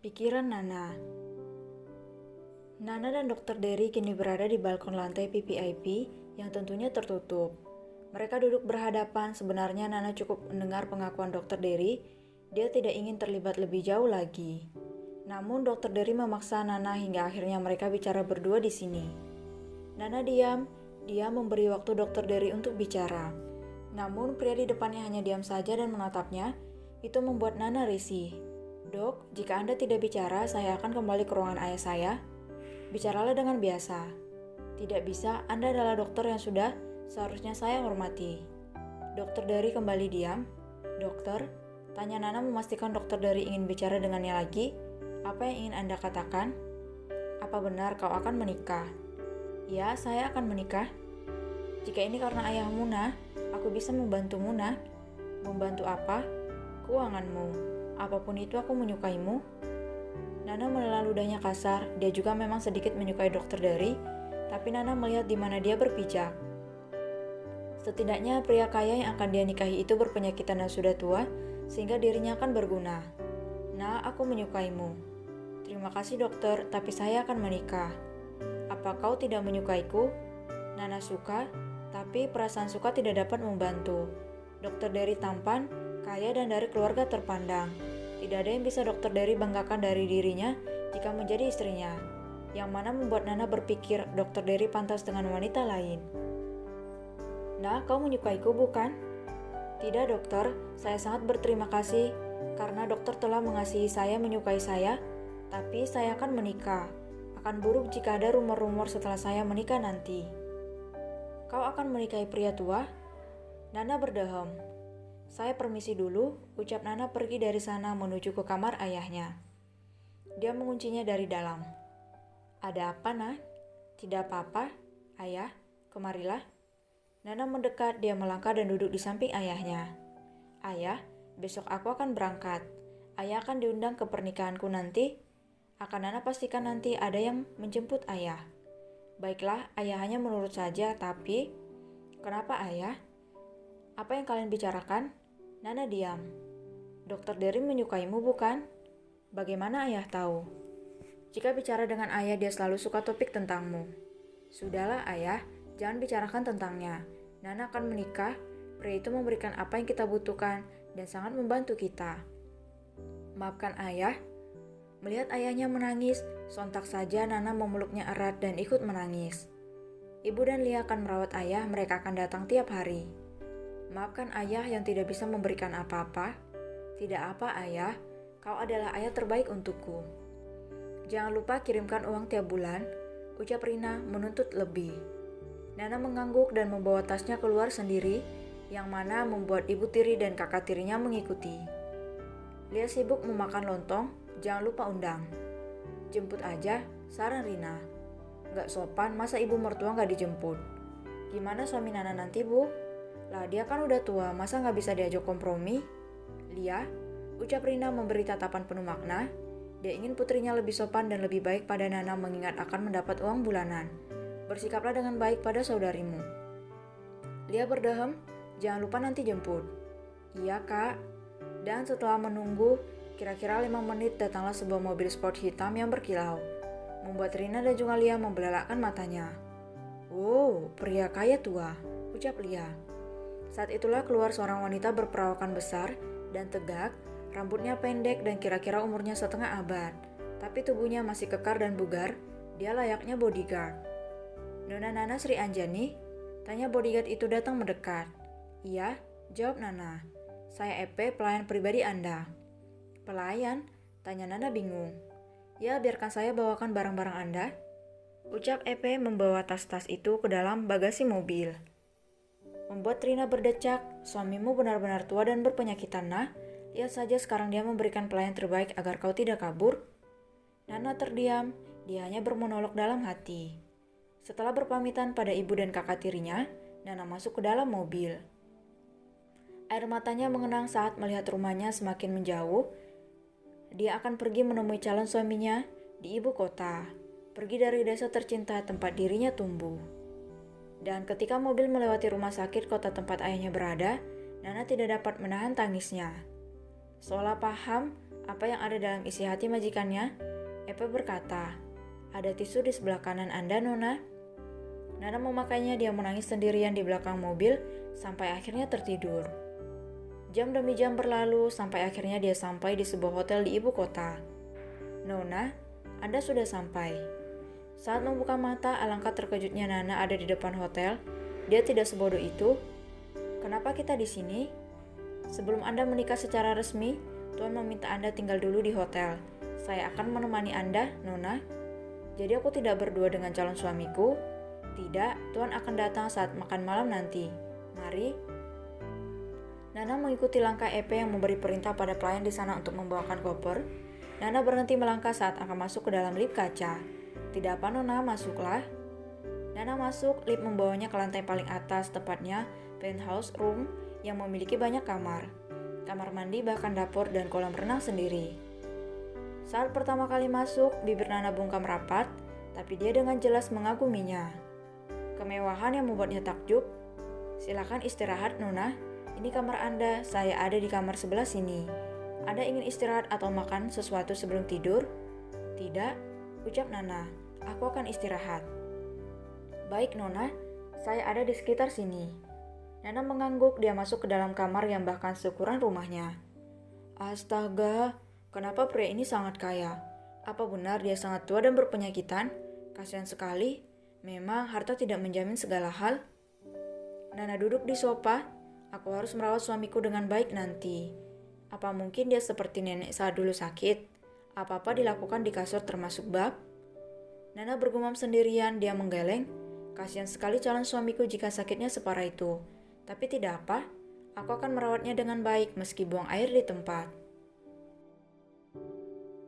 Pikiran Nana. Nana dan Dr. Derry kini berada di balkon lantai PPIP yang tentunya tertutup. Mereka duduk berhadapan. Sebenarnya Nana cukup mendengar pengakuan Dr. Derry. Dia tidak ingin terlibat lebih jauh lagi. Namun Dr. Derry memaksa Nana hingga akhirnya mereka bicara berdua di sini. Nana diam. Dia memberi waktu Dr. Derry untuk bicara. Namun pria di depannya hanya diam saja dan menatapnya. Itu membuat Nana risih. "Dok, jika Anda tidak bicara, saya akan kembali ke ruangan ayah saya." "Bicaralah dengan biasa." "Tidak bisa, Anda adalah dokter yang sudah seharusnya saya hormati." Dr. Derry kembali diam. "Dokter?" tanya Nana memastikan Dr. Derry ingin bicara dengannya lagi. "Apa yang ingin Anda katakan?" "Apa benar kau akan menikah?" "Ya, saya akan menikah." "Jika ini karena ayahmu, Nah, aku bisa membantumu, Nah." "Membantu apa?" "Keuanganmu. Apapun itu aku menyukaimu." Nana menelan ludahnya kasar. Dia juga memang sedikit menyukai Dr. Derry, tapi Nana melihat di mana dia berpijak. Setidaknya pria kaya yang akan dia nikahi itu berpenyakitan dan sudah tua, sehingga dirinya akan berguna. "Nah, aku menyukaimu." "Terima kasih dokter, tapi saya akan menikah." "Apa kau tidak menyukaiku?" Nana suka, tapi perasaan suka tidak dapat membantu. Dr. Derry tampan, kaya dan dari keluarga terpandang. Tidak ada yang bisa Dr. Derry banggakan dari dirinya jika menjadi istrinya, yang mana membuat Nana berpikir Dr. Derry pantas dengan wanita lain. "Nah, kau menyukaiku bukan?" "Tidak dokter, saya sangat berterima kasih karena dokter telah mengasihi saya menyukai saya, tapi saya akan menikah. Akan buruk jika ada rumor-rumor setelah saya menikah nanti." "Kau akan menikahi pria tua?" Nana berdehem. "Saya permisi dulu," ucap Nana pergi dari sana menuju ke kamar ayahnya. Dia menguncinya dari dalam. "Ada apa, Nak?" "Tidak apa-apa, Ayah. Kemarilah." Nana mendekat, dia melangkah dan duduk di samping ayahnya. "Ayah, besok aku akan berangkat. Ayah akan diundang ke pernikahanku nanti." "Akan Nana pastikan nanti ada yang menjemput ayah." "Baiklah," ayah hanya menurut saja, tapi... "Kenapa, Ayah? Apa yang kalian bicarakan?" Nana diam. "Dr. Derry menyukaimu bukan?" "Bagaimana ayah tahu?" "Jika bicara dengan ayah dia selalu suka topik tentangmu." "Sudahlah ayah, jangan bicarakan tentangnya. Nana akan menikah, pria itu memberikan apa yang kita butuhkan dan sangat membantu kita." "Maafkan ayah." Melihat ayahnya menangis, sontak saja Nana memeluknya erat dan ikut menangis. "Ibu dan Lia akan merawat ayah, mereka akan datang tiap hari." "Maafkan ayah yang tidak bisa memberikan apa-apa." "Tidak apa ayah, kau adalah ayah terbaik untukku." "Jangan lupa kirimkan uang tiap bulan," ucap Rina menuntut lebih. Nana mengangguk dan membawa tasnya keluar sendiri, yang mana membuat ibu tiri dan kakak tirinya mengikuti. "Lia sibuk memakan lontong, jangan lupa undang." "Jemput aja," saran Rina. "Gak sopan, masa ibu mertua gak dijemput?" "Gimana suami Nana nanti, Bu?" "Lah dia kan udah tua, masa gak bisa diajak kompromi?" "Lia," ucap Rina memberi tatapan penuh makna. Dia ingin putrinya lebih sopan dan lebih baik pada Nana mengingat akan mendapat uang bulanan. "Bersikaplah dengan baik pada saudarimu." Lia berdehem, "Jangan lupa nanti jemput." "Iya kak." Dan setelah menunggu kira-kira 5 menit datanglah sebuah mobil sport hitam yang berkilau, membuat Rina dan juga Lia membelalakan matanya. "Wow, pria kaya tua," ucap Lia. Saat itulah keluar seorang wanita berperawakan besar dan tegak, rambutnya pendek dan kira-kira umurnya setengah abad, tapi tubuhnya masih kekar dan bugar. Dia layaknya bodyguard. "Nona Nana Sri Anjani?" tanya bodyguard itu datang mendekat. "Iya," jawab Nana. "Saya EP, pelayan pribadi Anda." "Pelayan?" tanya Nana bingung. "Ya, biarkan saya bawakan barang-barang Anda," ucap EP membawa tas-tas itu ke dalam bagasi mobil. Membuat Rina berdecak. "Suamimu benar-benar tua dan berpenyakitan, Nah. Lihat saja sekarang dia memberikan pelayan terbaik agar kau tidak kabur." Nana terdiam. Dia hanya bermonolog dalam hati. Setelah berpamitan pada ibu dan kakak tirinya, Nana masuk ke dalam mobil. Air matanya mengenang saat melihat rumahnya semakin menjauh. Dia akan pergi menemui calon suaminya di ibu kota. Pergi dari desa tercinta tempat dirinya tumbuh. Dan ketika mobil melewati rumah sakit kota tempat ayahnya berada, Nana tidak dapat menahan tangisnya. Seolah paham Apa yang ada dalam isi hati majikannya? Epe berkata, "Ada tisu di sebelah kanan Anda, Nona." Nana memakainya, dia menangis sendirian di belakang mobil sampai akhirnya tertidur. Jam demi jam berlalu sampai akhirnya dia sampai di sebuah hotel di ibu kota. "Nona, Anda sudah sampai." Saat membuka mata, alangkah terkejutnya Nana ada di depan hotel. Dia tidak sebodoh itu. "Kenapa kita di sini? Sebelum Anda menikah secara resmi, Tuan meminta Anda tinggal dulu di hotel. Saya akan menemani Anda, Nona. Jadi aku tidak berdua dengan calon suamiku?" "Tidak, Tuan akan datang saat makan malam nanti. Mari." Nana mengikuti langkah Epe yang memberi perintah pada pelayan di sana untuk membawakan koper. Nana berhenti melangkah saat akan masuk ke dalam lift kaca. "Tidak apa, Nona, masuklah." Nana masuk, lift membawanya ke lantai paling atas, tepatnya penthouse room yang memiliki banyak kamar. Kamar mandi, bahkan dapur dan kolam renang sendiri. Saat pertama kali masuk, bibir Nana bungkam rapat, tapi dia dengan jelas mengaguminya. Kemewahan yang membuatnya takjub. "Silakan istirahat, Nona. Ini kamar Anda, saya ada di kamar sebelah sini. Anda ingin istirahat atau makan sesuatu sebelum tidur?" "Tidak," ucap Nana. "Aku akan istirahat." "Baik, Nona. Saya ada di sekitar sini." Nana mengangguk, dia masuk ke dalam kamar yang bahkan seukuran rumahnya. Astaga, kenapa pria ini sangat kaya? Apa benar dia sangat tua dan berpenyakitan? Kasihan sekali. Memang harta tidak menjamin segala hal. Nana duduk di sofa. "Aku harus merawat suamiku dengan baik nanti. Apa mungkin dia seperti nenek saat dulu sakit? Apa-apa dilakukan di kasur termasuk bab?" Nana bergumam sendirian, dia menggeleng. "Kasihan sekali calon suamiku jika sakitnya separah itu. Tapi tidak apa, aku akan merawatnya dengan baik meski buang air di tempat."